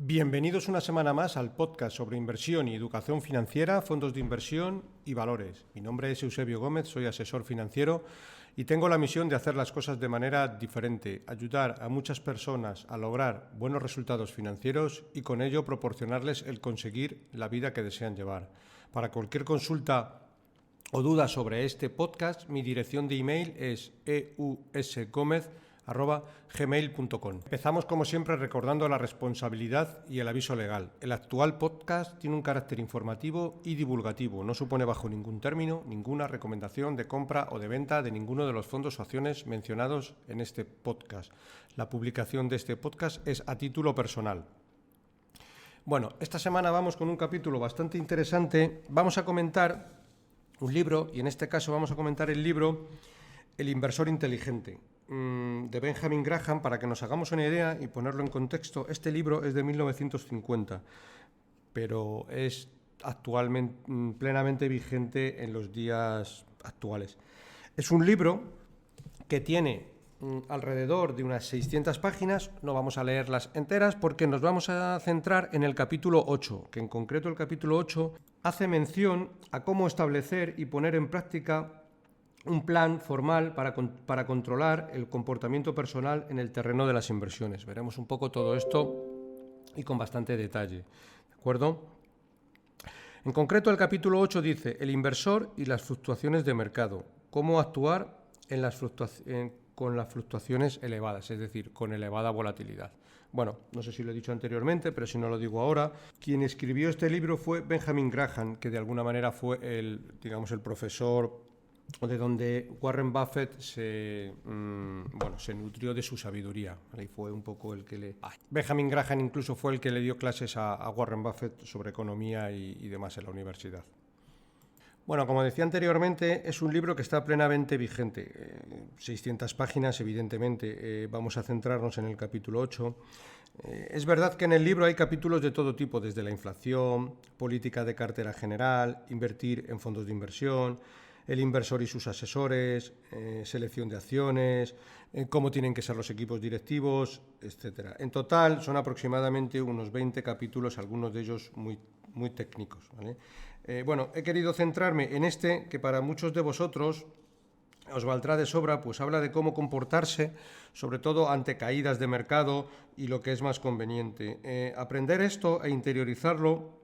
Bienvenidos una semana más al podcast sobre inversión y educación financiera, fondos de inversión y valores. Mi nombre es Eusebio Gómez, soy asesor financiero y tengo la misión de hacer las cosas de manera diferente, ayudar a muchas personas a lograr buenos resultados financieros y con ello proporcionarles el conseguir la vida que desean llevar. Para cualquier consulta o duda sobre este podcast, mi dirección de email es eusgomez@gmail.com. Empezamos como siempre recordando la responsabilidad y el aviso legal. El actual podcast tiene un carácter informativo y divulgativo. No supone bajo ningún término ninguna recomendación de compra o de venta de ninguno de los fondos o acciones mencionados en este podcast. La publicación de este podcast es a título personal. Bueno, esta semana vamos con un capítulo bastante interesante. Vamos a comentar un libro, y en este caso vamos a comentar el libro El inversor inteligente, de Benjamin Graham. Para que nos hagamos una idea y ponerlo en contexto, este libro es de 1950, pero es actualmente plenamente vigente en los días actuales. Es un libro que tiene alrededor de unas 600 páginas. No vamos a leerlas enteras porque nos vamos a centrar en el capítulo 8, que en concreto el capítulo 8 hace mención a cómo establecer y poner en práctica un plan formal para controlar el comportamiento personal en el terreno de las inversiones. Veremos un poco todo esto y con bastante detalle, ¿de acuerdo? En concreto, el capítulo 8 dice: el inversor y las fluctuaciones de mercado, cómo actuar con las fluctuaciones elevadas, es decir, con elevada volatilidad. Bueno, no sé si lo he dicho anteriormente, pero si no lo digo ahora, quien escribió este libro fue Benjamin Graham, que de alguna manera fue el profesor de donde Warren Buffett se nutrió de su sabiduría, ¿vale? Y fue un poco el que Benjamin Graham incluso fue el que le dio clases a Warren Buffett sobre economía y demás en la universidad. Bueno, como decía anteriormente, es un libro que está plenamente vigente. 600 páginas, evidentemente. Vamos a centrarnos en el capítulo 8. Es verdad que en el libro hay capítulos de todo tipo, desde la inflación, política de cartera general, invertir en fondos de inversión, el inversor y sus asesores, selección de acciones, cómo tienen que ser los equipos directivos, etc. En total son aproximadamente unos 20 capítulos, algunos de ellos muy técnicos, ¿vale? He querido centrarme en este, que para muchos de vosotros os valdrá de sobra, pues habla de cómo comportarse, sobre todo ante caídas de mercado y lo que es más conveniente. Aprender esto e interiorizarlo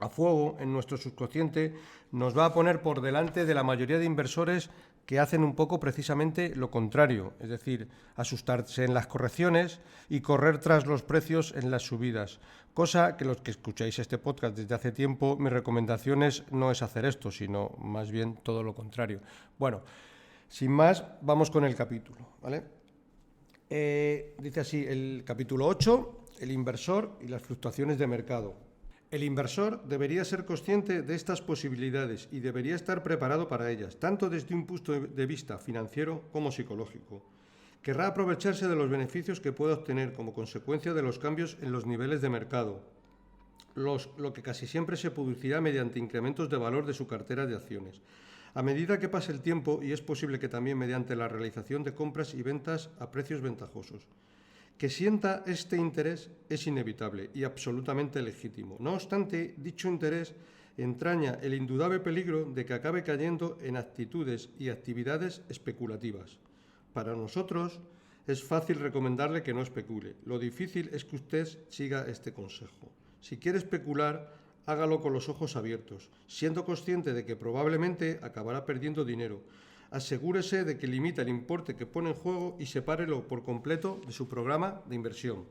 a fuego en nuestro subconsciente nos va a poner por delante de la mayoría de inversores que hacen un poco precisamente lo contrario, es decir, asustarse en las correcciones y correr tras los precios en las subidas. Cosa que los que escucháis este podcast desde hace tiempo, mi recomendación no es hacer esto, sino más bien todo lo contrario. Bueno, sin más, vamos con el capítulo, ¿vale? Dice así el capítulo 8, el inversor y las fluctuaciones de mercado. El inversor debería ser consciente de estas posibilidades y debería estar preparado para ellas, tanto desde un punto de vista financiero como psicológico. Querrá aprovecharse de los beneficios que pueda obtener como consecuencia de los cambios en los niveles de mercado, lo que casi siempre se producirá mediante incrementos de valor de su cartera de acciones. A medida que pase el tiempo, y es posible que también mediante la realización de compras y ventas a precios ventajosos. Que sienta este interés es inevitable y absolutamente legítimo. No obstante, dicho interés entraña el indudable peligro de que acabe cayendo en actitudes y actividades especulativas. Para nosotros es fácil recomendarle que no especule. Lo difícil es que usted siga este consejo. Si quiere especular, hágalo con los ojos abiertos, siendo consciente de que probablemente acabará perdiendo dinero. Asegúrese de que limita el importe que pone en juego y sepárelo por completo de su programa de inversión.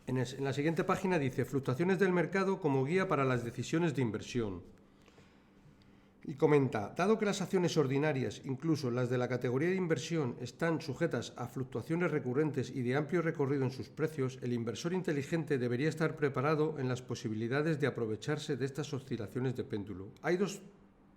En la siguiente página dice: fluctuaciones del mercado como guía para las decisiones de inversión. Y comenta: dado que las acciones ordinarias, incluso las de la categoría de inversión, están sujetas a fluctuaciones recurrentes y de amplio recorrido en sus precios, el inversor inteligente debería estar preparado en las posibilidades de aprovecharse de estas oscilaciones de péndulo. Hay dos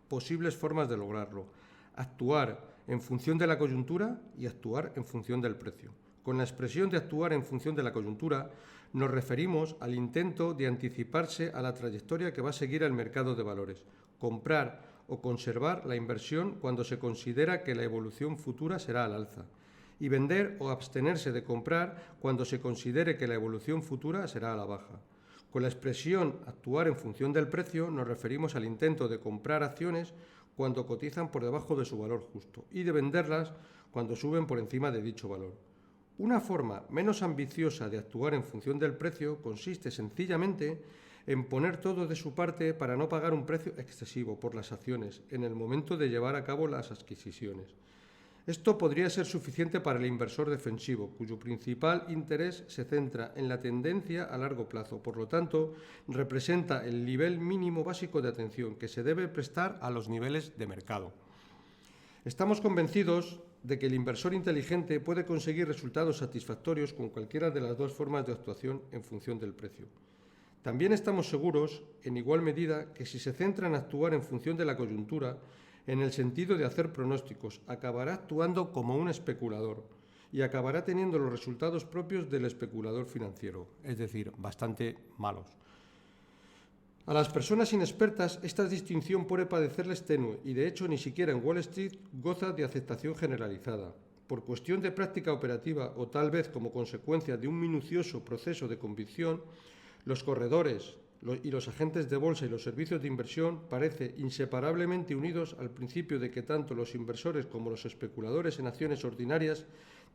posibles formas de lograrlo: actuar en función de la coyuntura y actuar en función del precio. Con la expresión de actuar en función de la coyuntura nos referimos al intento de anticiparse a la trayectoria que va a seguir el mercado de valores, comprar o conservar la inversión cuando se considera que la evolución futura será al alza. y vender o abstenerse de comprar cuando se considere que la evolución futura será a la baja. Con la expresión actuar en función del precio nos referimos al intento de comprar acciones cuando cotizan por debajo de su valor justo y de venderlas cuando suben por encima de dicho valor. Una forma menos ambiciosa de actuar en función del precio consiste sencillamente en poner todo de su parte para no pagar un precio excesivo por las acciones en el momento de llevar a cabo las adquisiciones. Esto podría ser suficiente para el inversor defensivo, cuyo principal interés se centra en la tendencia a largo plazo. Por lo tanto, representa el nivel mínimo básico de atención que se debe prestar a los niveles de mercado. Estamos convencidos de que el inversor inteligente puede conseguir resultados satisfactorios con cualquiera de las dos formas de actuación en función del precio. También estamos seguros, en igual medida, que si se centra en actuar en función de la coyuntura, en el sentido de hacer pronósticos, acabará actuando como un especulador y acabará teniendo los resultados propios del especulador financiero, es decir, bastante malos. A las personas inexpertas esta distinción puede parecerles tenue y de hecho ni siquiera en Wall Street goza de aceptación generalizada. Por cuestión de práctica operativa o tal vez como consecuencia de un minucioso proceso de convicción, los corredores y los agentes de bolsa y los servicios de inversión parecen inseparablemente unidos al principio de que tanto los inversores como los especuladores en acciones ordinarias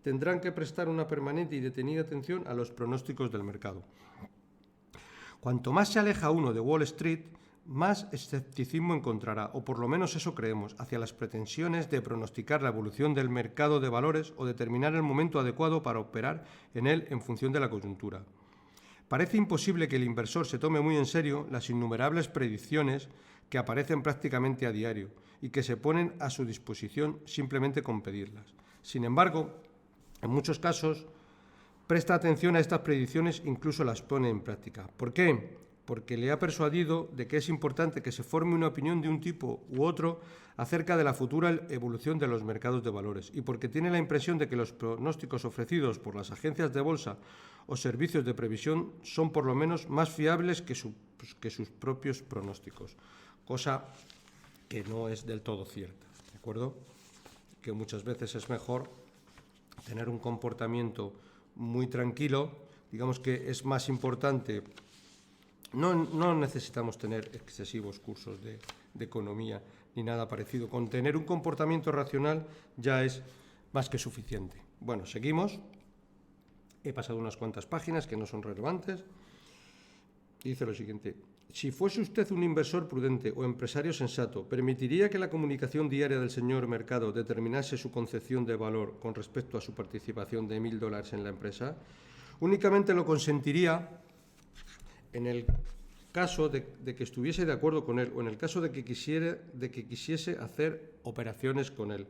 tendrán que prestar una permanente y detenida atención a los pronósticos del mercado. Cuanto más se aleja uno de Wall Street, más escepticismo encontrará, o por lo menos eso creemos, hacia las pretensiones de pronosticar la evolución del mercado de valores o determinar el momento adecuado para operar en él en función de la coyuntura. Parece imposible que el inversor se tome muy en serio las innumerables predicciones que aparecen prácticamente a diario y que se ponen a su disposición simplemente con pedirlas. Sin embargo, en muchos casos, presta atención a estas predicciones e incluso las pone en práctica. ¿Por qué? Porque le ha persuadido de que es importante que se forme una opinión de un tipo u otro acerca de la futura evolución de los mercados de valores y porque tiene la impresión de que los pronósticos ofrecidos por las agencias de bolsa o servicios de previsión son por lo menos más fiables que sus propios pronósticos, cosa que no es del todo cierta, ¿de acuerdo? Que muchas veces es mejor tener un comportamiento muy tranquilo, digamos que es más importante. No necesitamos tener excesivos cursos de economía ni nada parecido. Con tener un comportamiento racional ya es más que suficiente. Bueno, seguimos. He pasado unas cuantas páginas que no son relevantes. Dice lo siguiente. Si fuese usted un inversor prudente o empresario sensato, ¿permitiría que la comunicación diaria del señor Mercado determinase su concepción de valor con respecto a su participación de $1.000 en la empresa? Únicamente lo consentiría en el caso de que estuviese de acuerdo con él o en el caso de que quisiese hacer operaciones con él.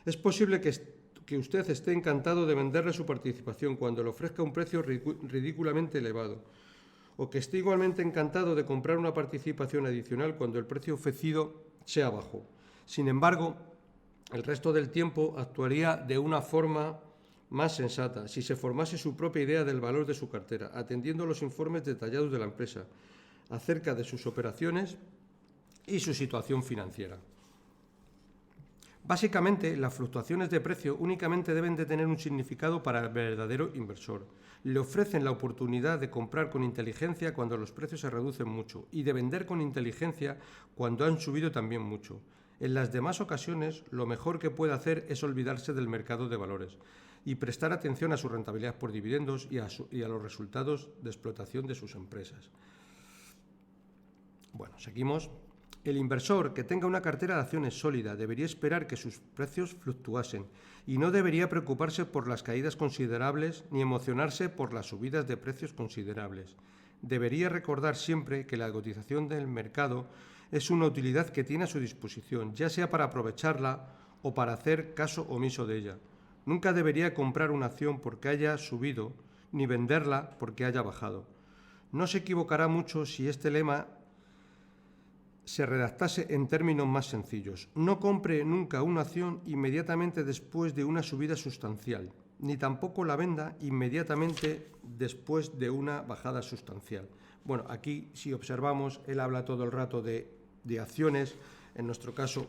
Es posible que usted esté encantado de venderle su participación cuando le ofrezca un precio ridículamente elevado, o que esté igualmente encantado de comprar una participación adicional cuando el precio ofrecido sea bajo. Sin embargo, el resto del tiempo actuaría de una forma más sensata si se formase su propia idea del valor de su cartera, atendiendo a los informes detallados de la empresa acerca de sus operaciones y su situación financiera. Básicamente, las fluctuaciones de precio únicamente deben de tener un significado para el verdadero inversor. Le ofrecen la oportunidad de comprar con inteligencia cuando los precios se reducen mucho y de vender con inteligencia cuando han subido también mucho. En las demás ocasiones, lo mejor que puede hacer es olvidarse del mercado de valores y prestar atención a su rentabilidad por dividendos y a los resultados de explotación de sus empresas. Bueno, seguimos. El inversor que tenga una cartera de acciones sólida debería esperar que sus precios fluctuasen y no debería preocuparse por las caídas considerables ni emocionarse por las subidas de precios considerables. Debería recordar siempre que la cotización del mercado es una utilidad que tiene a su disposición, ya sea para aprovecharla o para hacer caso omiso de ella. Nunca debería comprar una acción porque haya subido ni venderla porque haya bajado. No se equivocará mucho si este lema se redactase en términos más sencillos. No compre nunca una acción inmediatamente después de una subida sustancial, ni tampoco la venda inmediatamente después de una bajada sustancial. Bueno, aquí si observamos, él habla todo el rato de acciones, en nuestro caso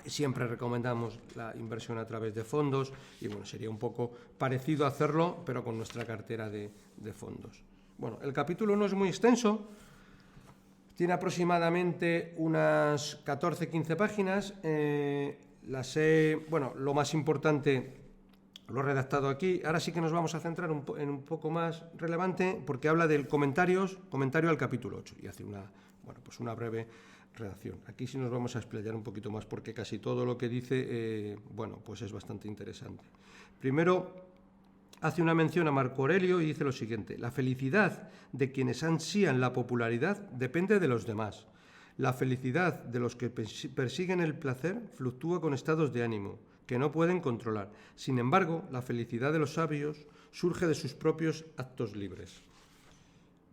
Siempre recomendamos la inversión a través de fondos y bueno, sería un poco parecido a hacerlo, pero con nuestra cartera de fondos. Bueno, el capítulo no es muy extenso, tiene aproximadamente unas 14-15 páginas. Lo más importante lo he redactado aquí. Ahora sí que nos vamos a centrar en un poco más relevante, porque habla del comentario al capítulo 8 y hace una breve redacción. Aquí sí nos vamos a explayar un poquito más, porque casi todo lo que dice es bastante interesante. Primero hace una mención a Marco Aurelio y dice lo siguiente: la felicidad de quienes ansían la popularidad depende de los demás. La felicidad de los que persiguen el placer fluctúa con estados de ánimo que no pueden controlar. Sin embargo, la felicidad de los sabios surge de sus propios actos libres.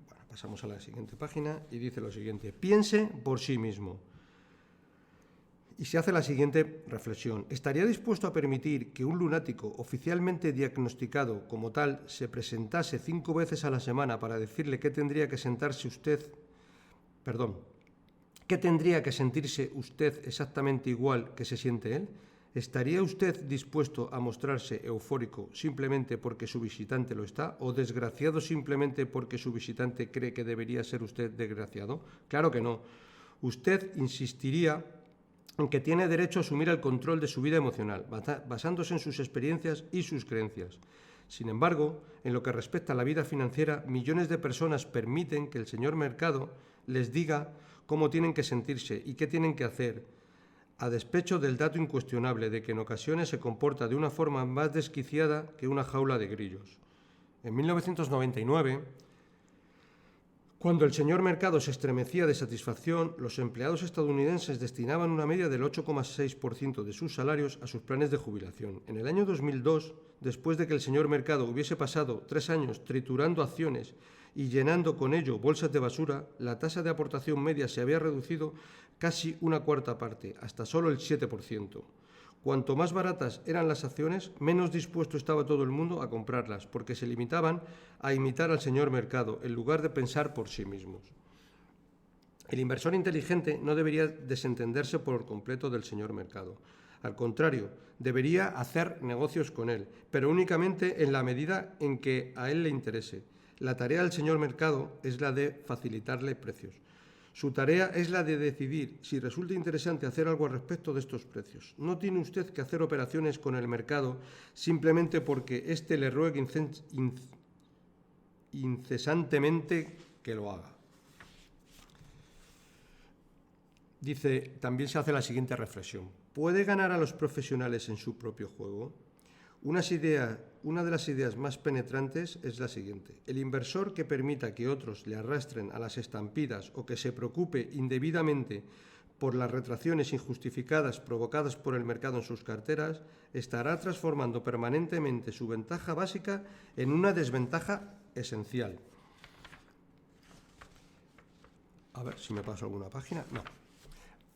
Bueno, pasamos a la siguiente página y dice lo siguiente: piense por sí mismo. Y se hace la siguiente reflexión: ¿estaría dispuesto a permitir que un lunático oficialmente diagnosticado como tal se presentase 5 veces a la semana para decirle que tendría que sentirse usted exactamente igual que se siente él? ¿Estaría usted dispuesto a mostrarse eufórico simplemente porque su visitante lo está, o desgraciado simplemente porque su visitante cree que debería ser usted desgraciado? Claro que no. Usted insistiría en que tiene derecho a asumir el control de su vida emocional, basándose en sus experiencias y sus creencias. Sin embargo, en lo que respecta a la vida financiera, millones de personas permiten que el señor mercado les diga cómo tienen que sentirse y qué tienen que hacer, a despecho del dato incuestionable de que en ocasiones se comporta de una forma más desquiciada que una jaula de grillos. En 1999, cuando el señor mercado se estremecía de satisfacción, los empleados estadounidenses destinaban una media del 8,6% de sus salarios a sus planes de jubilación. En el año 2002, después de que el señor mercado hubiese pasado 3 años triturando acciones y llenando con ello bolsas de basura, la tasa de aportación media se había reducido casi una cuarta parte, hasta solo el 7%. Cuanto más baratas eran las acciones, menos dispuesto estaba todo el mundo a comprarlas, porque se limitaban a imitar al señor mercado, en lugar de pensar por sí mismos. El inversor inteligente no debería desentenderse por completo del señor mercado. Al contrario, debería hacer negocios con él, pero únicamente en la medida en que a él le interese. La tarea del señor mercado es la de facilitarle precios. Su tarea es la de decidir si resulta interesante hacer algo al respecto de estos precios. No tiene usted que hacer operaciones con el mercado simplemente porque éste le ruegue incesantemente que lo haga. Dice, también se hace la siguiente reflexión: ¿puede ganar a los profesionales en su propio juego? Una de las ideas más penetrantes es la siguiente: el inversor que permita que otros le arrastren a las estampidas o que se preocupe indebidamente por las retracciones injustificadas provocadas por el mercado en sus carteras, estará transformando permanentemente su ventaja básica en una desventaja esencial. A ver si me paso alguna página. No.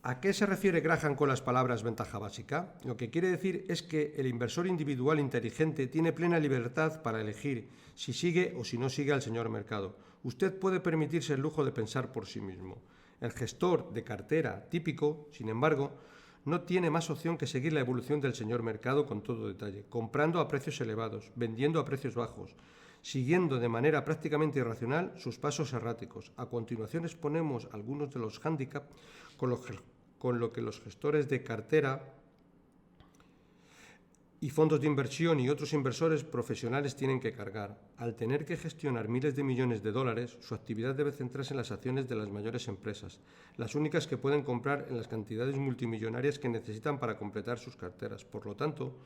¿A qué se refiere Graham con las palabras ventaja básica? Lo que quiere decir es que el inversor individual inteligente tiene plena libertad para elegir si sigue o si no sigue al señor mercado. Usted puede permitirse el lujo de pensar por sí mismo. El gestor de cartera típico, sin embargo, no tiene más opción que seguir la evolución del señor mercado con todo detalle, comprando a precios elevados, vendiendo a precios bajos, siguiendo de manera prácticamente irracional sus pasos erráticos. A continuación exponemos algunos de los hándicaps con lo que los gestores de cartera y fondos de inversión y otros inversores profesionales tienen que cargar. Al tener que gestionar miles de millones de dólares, su actividad debe centrarse en las acciones de las mayores empresas, las únicas que pueden comprar en las cantidades multimillonarias que necesitan para completar sus carteras. Por lo tanto,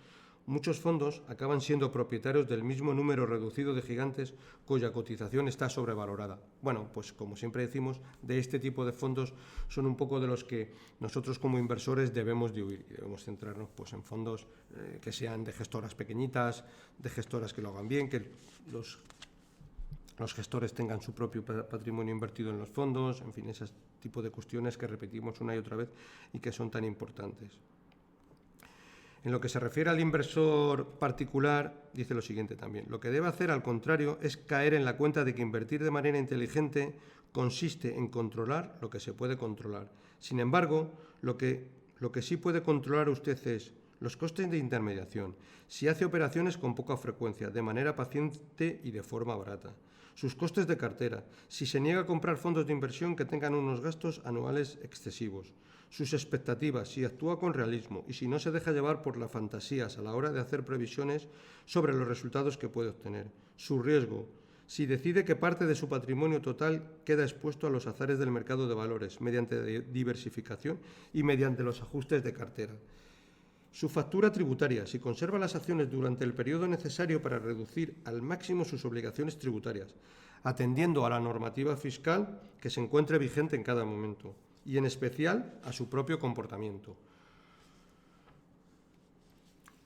muchos fondos acaban siendo propietarios del mismo número reducido de gigantes cuya cotización está sobrevalorada. Bueno, pues como siempre decimos, de este tipo de fondos son un poco de los que nosotros como inversores debemos de huir. Debemos centrarnos pues, en fondos que sean de gestoras pequeñitas, de gestoras que lo hagan bien, que los gestores tengan su propio patrimonio invertido en los fondos, en fin, ese tipo de cuestiones que repetimos una y otra vez y que son tan importantes. En lo que se refiere al inversor particular, dice lo siguiente también: lo que debe hacer, al contrario, es caer en la cuenta de que invertir de manera inteligente consiste en controlar lo que se puede controlar. Sin embargo, lo que Lo que sí puede controlar usted es los costes de intermediación, si hace operaciones con poca frecuencia, de manera paciente y de forma barata. Sus costes de cartera, si se niega a comprar fondos de inversión que tengan unos gastos anuales excesivos. Sus expectativas, si actúa con realismo y si no se deja llevar por las fantasías a la hora de hacer previsiones sobre los resultados que puede obtener. Su riesgo, si decide que parte de su patrimonio total queda expuesto a los azares del mercado de valores mediante diversificación y mediante los ajustes de cartera. Su factura tributaria, si conserva las acciones durante el periodo necesario para reducir al máximo sus obligaciones tributarias, atendiendo a la normativa fiscal que se encuentre vigente en cada momento y en especial a su propio comportamiento.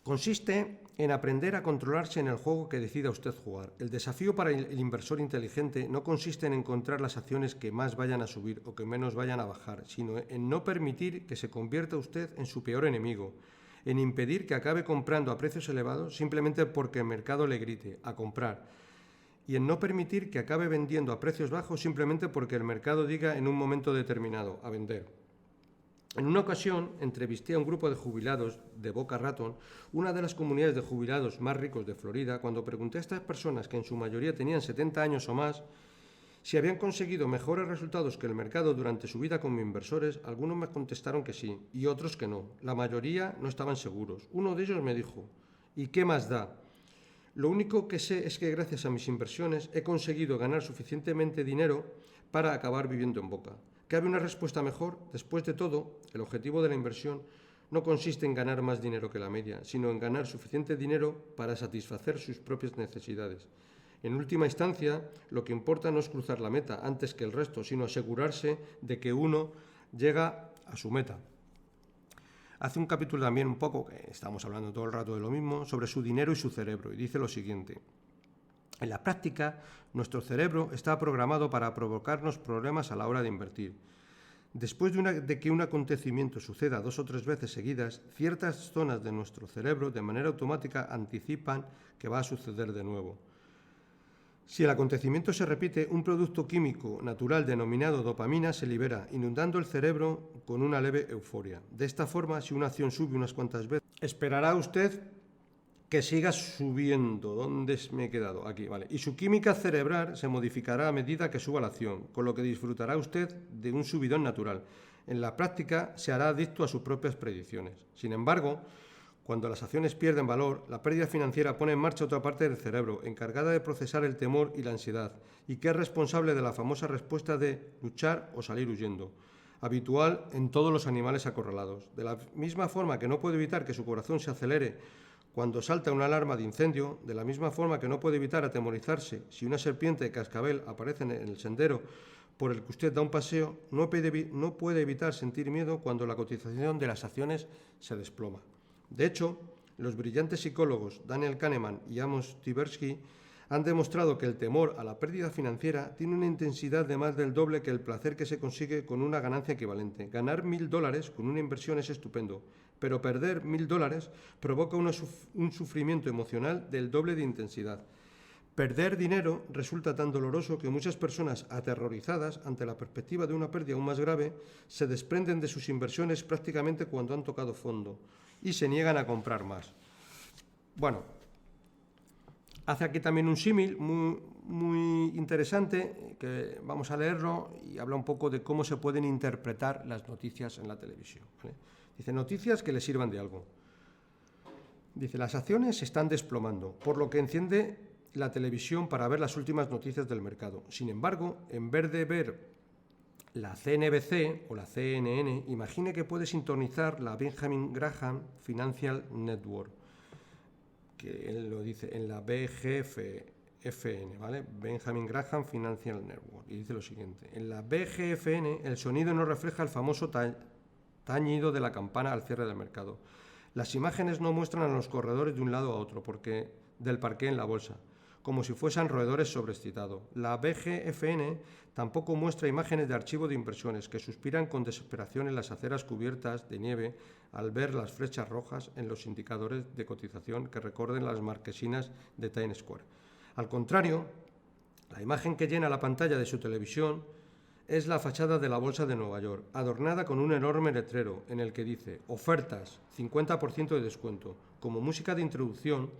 Consiste en aprender a controlarse en el juego que decida usted jugar. El desafío para el inversor inteligente no consiste en encontrar las acciones que más vayan a subir o que menos vayan a bajar, sino en no permitir que se convierta usted en su peor enemigo, en impedir que acabe comprando a precios elevados simplemente porque el mercado le grite a comprar, y en no permitir que acabe vendiendo a precios bajos simplemente porque el mercado diga en un momento determinado a vender. En una ocasión entrevisté a un grupo de jubilados de Boca Raton, una de las comunidades de jubilados más ricos de Florida. Cuando pregunté a estas personas, que en su mayoría tenían 70 años o más, si habían conseguido mejores resultados que el mercado durante su vida como inversores, algunos me contestaron que sí y otros que no. La mayoría no estaban seguros. Uno de ellos me dijo: ¿y qué más da? Lo único que sé es que gracias a mis inversiones he conseguido ganar suficientemente dinero para acabar viviendo en Boca. ¿Cabe una respuesta mejor? Después de todo, el objetivo de la inversión no consiste en ganar más dinero que la media, sino en ganar suficiente dinero para satisfacer sus propias necesidades. En última instancia, lo que importa no es cruzar la meta antes que el resto, sino asegurarse de que uno llega a su meta. Hace un capítulo también un poco, que estamos hablando todo el rato de lo mismo, sobre su dinero y su cerebro, y dice lo siguiente: en la práctica, nuestro cerebro está programado para provocarnos problemas a la hora de invertir. Después de que un acontecimiento suceda 2 o 3 veces seguidas, ciertas zonas de nuestro cerebro de manera automática anticipan que va a suceder de nuevo. Si el acontecimiento se repite, un producto químico natural denominado dopamina se libera, inundando el cerebro con una leve euforia. De esta forma, si una acción sube unas cuantas veces, esperará usted que siga subiendo. ¿Dónde me he quedado? Aquí, vale. Y su química cerebral se modificará a medida que suba la acción, con lo que disfrutará usted de un subidón natural. En la práctica, se hará adicto a sus propias predicciones. Sin embargo, cuando las acciones pierden valor, la pérdida financiera pone en marcha otra parte del cerebro, encargada de procesar el temor y la ansiedad, y que es responsable de la famosa respuesta de luchar o salir huyendo, habitual en todos los animales acorralados. De la misma forma que no puede evitar que su corazón se acelere cuando salta una alarma de incendio, de la misma forma que no puede evitar atemorizarse si una serpiente de cascabel aparece en el sendero por el que usted da un paseo, no puede evitar sentir miedo cuando la cotización de las acciones se desploma. De hecho, los brillantes psicólogos Daniel Kahneman y Amos Tversky han demostrado que el temor a la pérdida financiera tiene una intensidad de más del doble que el placer que se consigue con una ganancia equivalente. Ganar $1.000 con una inversión es estupendo, pero perder $1.000 provoca un sufrimiento emocional del doble de intensidad. Perder dinero resulta tan doloroso que muchas personas aterrorizadas ante la perspectiva de una pérdida aún más grave se desprenden de sus inversiones prácticamente cuando han tocado fondo y se niegan a comprar más. Bueno, hace aquí también un símil muy interesante, que vamos a leerlo, y habla un poco de cómo se pueden interpretar las noticias en la televisión, ¿vale? Dice: noticias que le sirvan de algo. Dice: las acciones se están desplomando, por lo que enciende la televisión para ver las últimas noticias del mercado. Sin embargo, en vez de ver la CNBC o la CNN, imagine que puede sintonizar la Benjamin Graham Financial Network, que él lo dice en la BGFN, ¿vale? Benjamin Graham Financial Network. Y dice lo siguiente: en la BGFN el sonido no refleja el famoso tañido de la campana al cierre del mercado. Las imágenes no muestran a los corredores de un lado a otro del parqué en la bolsa, como si fuesen roedores sobreexcitados. La BGFN tampoco muestra imágenes de archivo de inversiones que suspiran con desesperación en las aceras cubiertas de nieve al ver las flechas rojas en los indicadores de cotización que recorren las marquesinas de Times Square. Al contrario, la imagen que llena la pantalla de su televisión es la fachada de la Bolsa de Nueva York, adornada con un enorme letrero en el que dice «Ofertas, 50% de descuento». Como música de introducción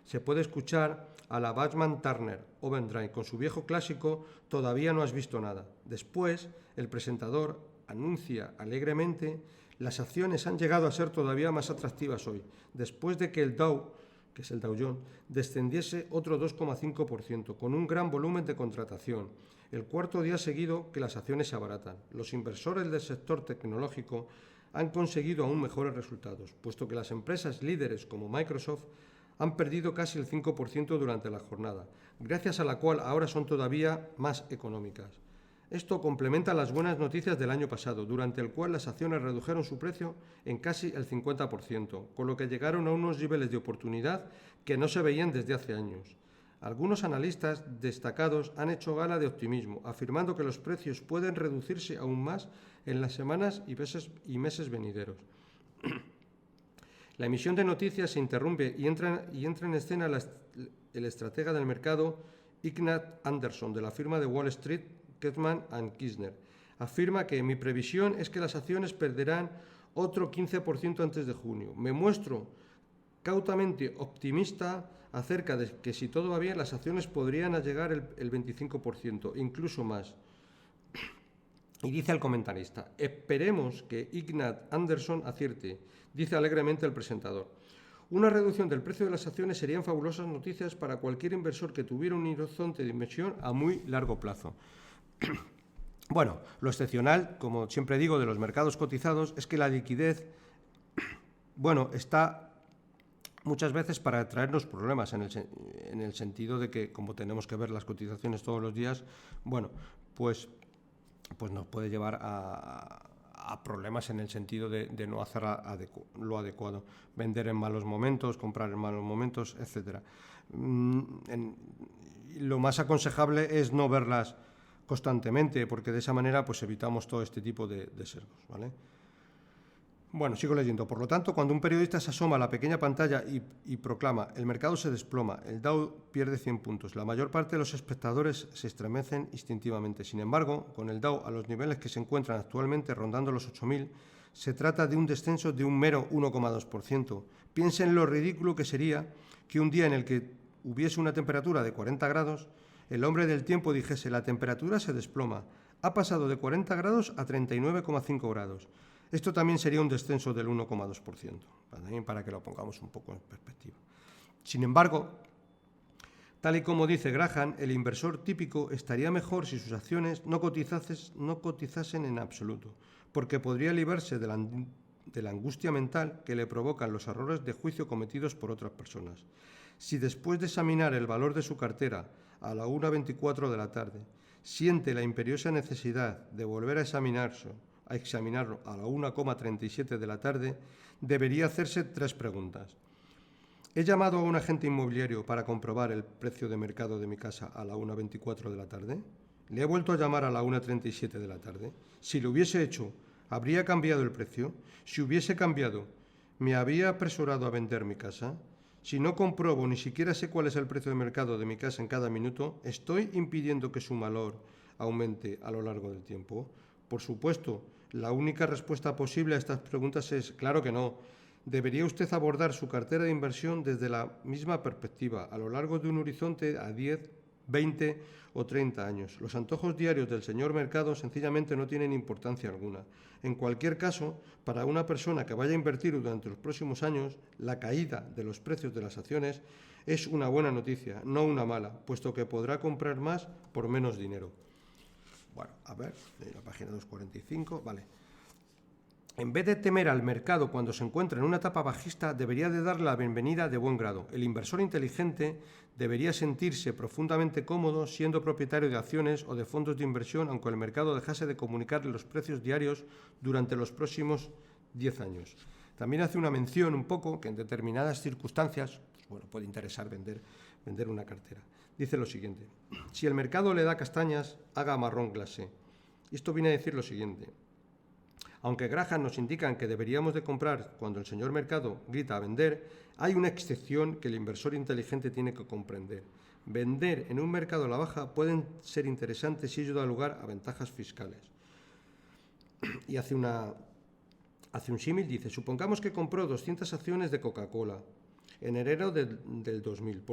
se puede escuchar a la Bachman Turner Overdrive con su viejo clásico «Todavía no has visto nada». Después, el presentador anuncia alegremente «Las acciones han llegado a ser todavía más atractivas hoy, después de que el Dow, que es el Dow Jones, descendiese otro 2,5%, con un gran volumen de contratación. El cuarto día seguido que las acciones se abaratan. Los inversores del sector tecnológico han conseguido aún mejores resultados, puesto que las empresas líderes como Microsoft han perdido casi el 5% durante la jornada, gracias a la cual ahora son todavía más económicas. Esto complementa las buenas noticias del año pasado, durante el cual las acciones redujeron su precio en casi el 50%, con lo que llegaron a unos niveles de oportunidad que no se veían desde hace años. Algunos analistas destacados han hecho gala de optimismo, afirmando que los precios pueden reducirse aún más en las semanas y meses venideros. La emisión de noticias se interrumpe y entra en escena el estratega del mercado Ignat Anderson, de la firma de Wall Street, Kettmann & Kirshner. Afirma que mi previsión es que las acciones perderán otro 15% antes de junio. Me muestro cautamente optimista acerca de que si todo va bien las acciones podrían llegar el 25%, incluso más. Y dice el comentarista, esperemos que Ignat Anderson acierte, dice alegremente el presentador. Una reducción del precio de las acciones serían fabulosas noticias para cualquier inversor que tuviera un horizonte de inversión a muy largo plazo. Bueno, lo excepcional, como siempre digo, de los mercados cotizados es que la liquidez, está muchas veces para traernos problemas en el sentido de que, como tenemos que ver las cotizaciones todos los días, pues nos puede llevar a problemas en el sentido de no hacer lo adecuado, vender en malos momentos, comprar en malos momentos, etc. Lo más aconsejable es no verlas constantemente, porque de esa manera pues evitamos todo este tipo de sesgos, ¿vale? Bueno, sigo leyendo. Por lo tanto, cuando un periodista se asoma a la pequeña pantalla y proclama «El mercado se desploma, el Dow pierde 100 puntos», la mayor parte de los espectadores se estremecen instintivamente. Sin embargo, con el Dow a los niveles que se encuentran actualmente rondando los 8.000, se trata de un descenso de un mero 1,2%. Piensen lo ridículo que sería que un día en el que hubiese una temperatura de 40 grados, el hombre del tiempo dijese «La temperatura se desploma, ha pasado de 40 grados a 39,5 grados». Esto también sería un descenso del 1,2%, también para que lo pongamos un poco en perspectiva. Sin embargo, tal y como dice Graham, el inversor típico estaría mejor si sus acciones no cotizasen en absoluto, porque podría librarse de la angustia mental que le provocan los errores de juicio cometidos por otras personas. Si después de examinar el valor de su cartera a la 1:24 de la tarde, siente la imperiosa necesidad de volver a examinarlo a la 1,37 de la tarde, debería hacerse 3 preguntas. ¿He llamado a un agente inmobiliario para comprobar el precio de mercado de mi casa a la 1:24 de la tarde? ¿Le he vuelto a llamar a la 1:37 de la tarde? Si lo hubiese hecho, ¿habría cambiado el precio? Si hubiese cambiado, ¿me habría apresurado a vender mi casa? Si no compruebo, ni siquiera sé cuál es el precio de mercado de mi casa en cada minuto, ¿estoy impidiendo que su valor aumente a lo largo del tiempo? Por supuesto, la única respuesta posible a estas preguntas es claro que no. Debería usted abordar su cartera de inversión desde la misma perspectiva, a lo largo de un horizonte a 10, 20 o 30 años. Los antojos diarios del señor mercado sencillamente no tienen importancia alguna. En cualquier caso, para una persona que vaya a invertir durante los próximos años, la caída de los precios de las acciones es una buena noticia, no una mala, puesto que podrá comprar más por menos dinero. Bueno, a ver, la página 245, vale. En vez de temer al mercado cuando se encuentra en una etapa bajista, debería de darle la bienvenida de buen grado. El inversor inteligente debería sentirse profundamente cómodo siendo propietario de acciones o de fondos de inversión, aunque el mercado dejase de comunicarle los precios diarios durante los próximos 10 años. También hace una mención un poco que en determinadas circunstancias puede interesar vender una cartera. Dice lo siguiente: si el mercado le da castañas, haga marrón glacé. Esto viene a decir lo siguiente: aunque Graham nos indican que deberíamos de comprar cuando el señor mercado grita a vender, hay una excepción que el inversor inteligente tiene que comprender. Vender en un mercado a la baja pueden ser interesantes si ello da lugar a ventajas fiscales. Y hace un símil, dice, supongamos que compró 200 acciones de Coca-Cola en enero del 2000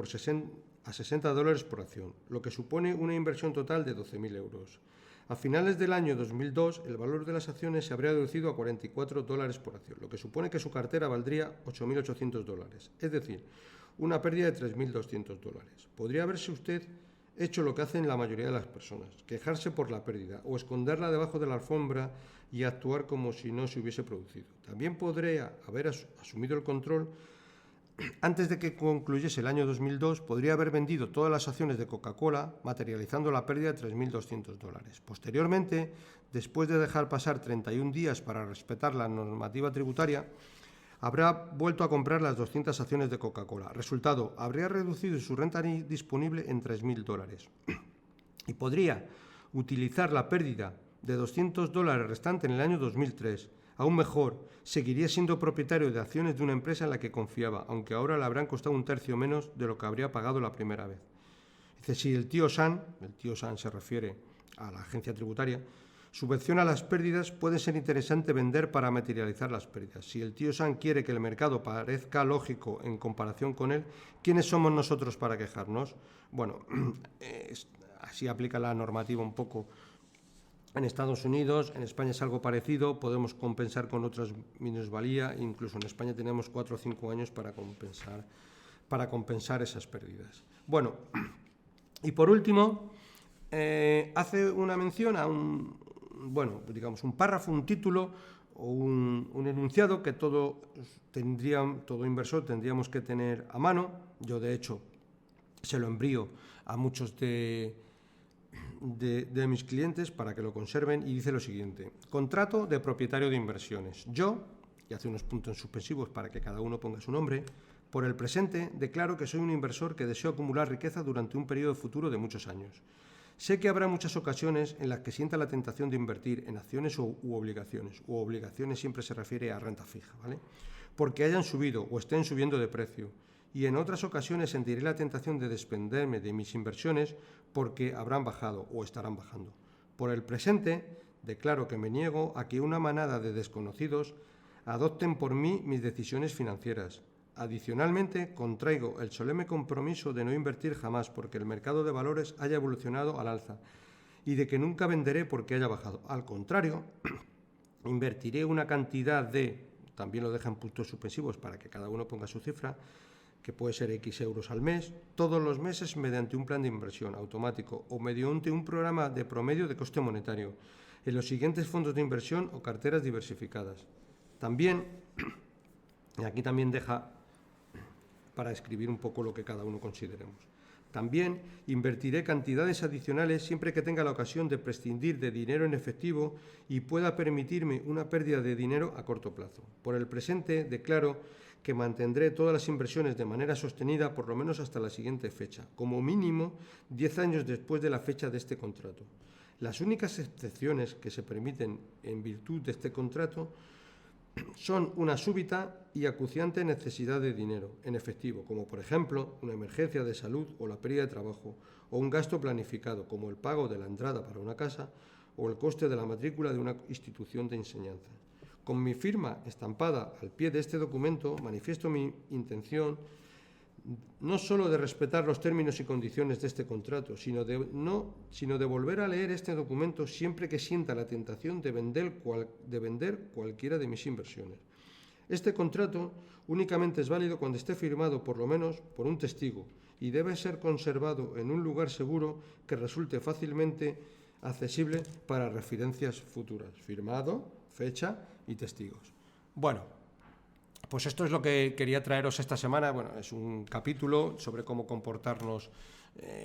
a $60 por acción, lo que supone una inversión total de 12.000 euros. A finales del año 2002, el valor de las acciones se habría reducido a $44 por acción, lo que supone que su cartera valdría $8.800, es decir, una pérdida de $3.200. Podría haberse usted hecho lo que hacen la mayoría de las personas, quejarse por la pérdida o esconderla debajo de la alfombra y actuar como si no se hubiese producido. También podría haber asumido el control. Antes de que concluyese el año 2002, podría haber vendido todas las acciones de Coca-Cola, materializando la pérdida de $3.200. Posteriormente, después de dejar pasar 31 días para respetar la normativa tributaria, habrá vuelto a comprar las 200 acciones de Coca-Cola. Resultado, habría reducido su renta disponible en $3.000. Y podría utilizar la pérdida de $200 restante en el año 2003. Aún mejor, seguiría siendo propietario de acciones de una empresa en la que confiaba, aunque ahora le habrán costado un tercio menos de lo que habría pagado la primera vez. Dice, si el tío Sam se refiere a la agencia tributaria, subvenciona las pérdidas, puede ser interesante vender para materializar las pérdidas. Si el tío Sam quiere que el mercado parezca lógico en comparación con él, ¿quiénes somos nosotros para quejarnos? Bueno, así aplica la normativa un poco en Estados Unidos. En España es algo parecido, podemos compensar con otras minusvalía, incluso en España tenemos 4 o 5 años para compensar esas pérdidas. Bueno, y por último, hace una mención a un párrafo, un título o un enunciado que todo inversor tendríamos que tener a mano. Yo, de hecho, se lo envío a muchos de mis clientes para que lo conserven, y dice lo siguiente: contrato de propietario de inversiones. Yo, y hace unos puntos suspensivos para que cada uno ponga su nombre, por el presente declaro que soy un inversor que deseo acumular riqueza durante un periodo futuro de muchos años. Sé que habrá muchas ocasiones en las que sienta la tentación de invertir en acciones u obligaciones. Obligaciones siempre se refiere a renta fija, ¿vale? Porque hayan subido o estén subiendo de precio. Y en otras ocasiones sentiré la tentación de desprenderme de mis inversiones porque habrán bajado o estarán bajando. Por el presente, declaro que me niego a que una manada de desconocidos adopten por mí mis decisiones financieras. Adicionalmente, contraigo el solemne compromiso de no invertir jamás porque el mercado de valores haya evolucionado al alza y de que nunca venderé porque haya bajado. Al contrario, invertiré una cantidad de, también lo dejan puntos suspensivos para que cada uno ponga su cifra, que puede ser X euros al mes, todos los meses mediante un plan de inversión automático o mediante un programa de promedio de coste monetario en los siguientes fondos de inversión o carteras diversificadas. También, y aquí también deja para escribir un poco lo que cada uno consideremos. También invertiré cantidades adicionales siempre que tenga la ocasión de prescindir de dinero en efectivo y pueda permitirme una pérdida de dinero a corto plazo. Por el presente, declaro que mantendré todas las inversiones de manera sostenida por lo menos hasta la siguiente fecha, como mínimo 10 años después de la fecha de este contrato. Las únicas excepciones que se permiten en virtud de este contrato son una súbita y acuciante necesidad de dinero en efectivo, como por ejemplo una emergencia de salud o la pérdida de trabajo, o un gasto planificado, como el pago de la entrada para una casa o el coste de la matrícula de una institución de enseñanza. Con mi firma estampada al pie de este documento, manifiesto mi intención no solo de respetar los términos y condiciones de este contrato, sino de volver a leer este documento siempre que sienta la tentación de vender cualquiera de mis inversiones. Este contrato únicamente es válido cuando esté firmado por lo menos por un testigo y debe ser conservado en un lugar seguro que resulte fácilmente accesible para referencias futuras. Firmado, fecha y testigos. Bueno, pues esto es lo que quería traeros esta semana. Bueno, es un capítulo sobre cómo comportarnos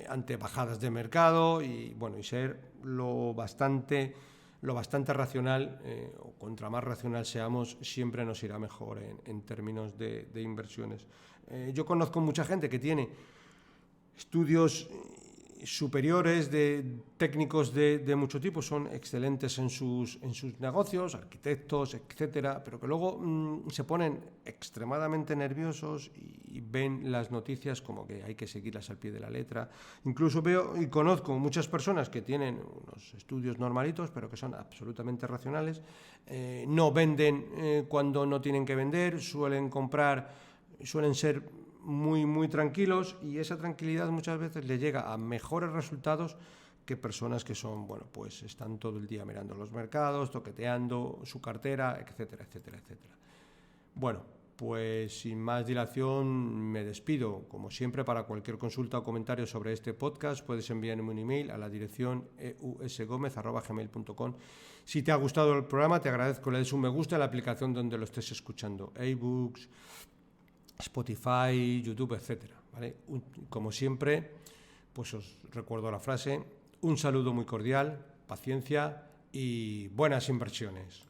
ante bajadas de mercado y ser lo bastante racional, o contra más racional seamos, siempre nos irá mejor en términos de inversiones. Yo conozco mucha gente que tiene estudios superiores, de técnicos de mucho tipo, son excelentes en sus negocios, arquitectos, etcétera, pero que luego se ponen extremadamente nerviosos y ven las noticias como que hay que seguirlas al pie de la letra. Incluso veo y conozco muchas personas que tienen unos estudios normalitos, pero que son absolutamente racionales, no venden cuando no tienen que vender, suelen ser muy tranquilos, y esa tranquilidad muchas veces le llega a mejores resultados que personas que son, pues están todo el día mirando los mercados, toqueteando su cartera, etcétera. Bueno, pues sin más dilación me despido. Como siempre, para cualquier consulta o comentario sobre este podcast puedes enviarme un email a la dirección eusgomez@gmail.com. Si te ha gustado el programa, te agradezco que le des un me gusta en la aplicación donde lo estés escuchando, iBooks, Spotify, YouTube, etcétera, ¿vale? Como siempre, pues os recuerdo la frase: un saludo muy cordial, paciencia y buenas inversiones.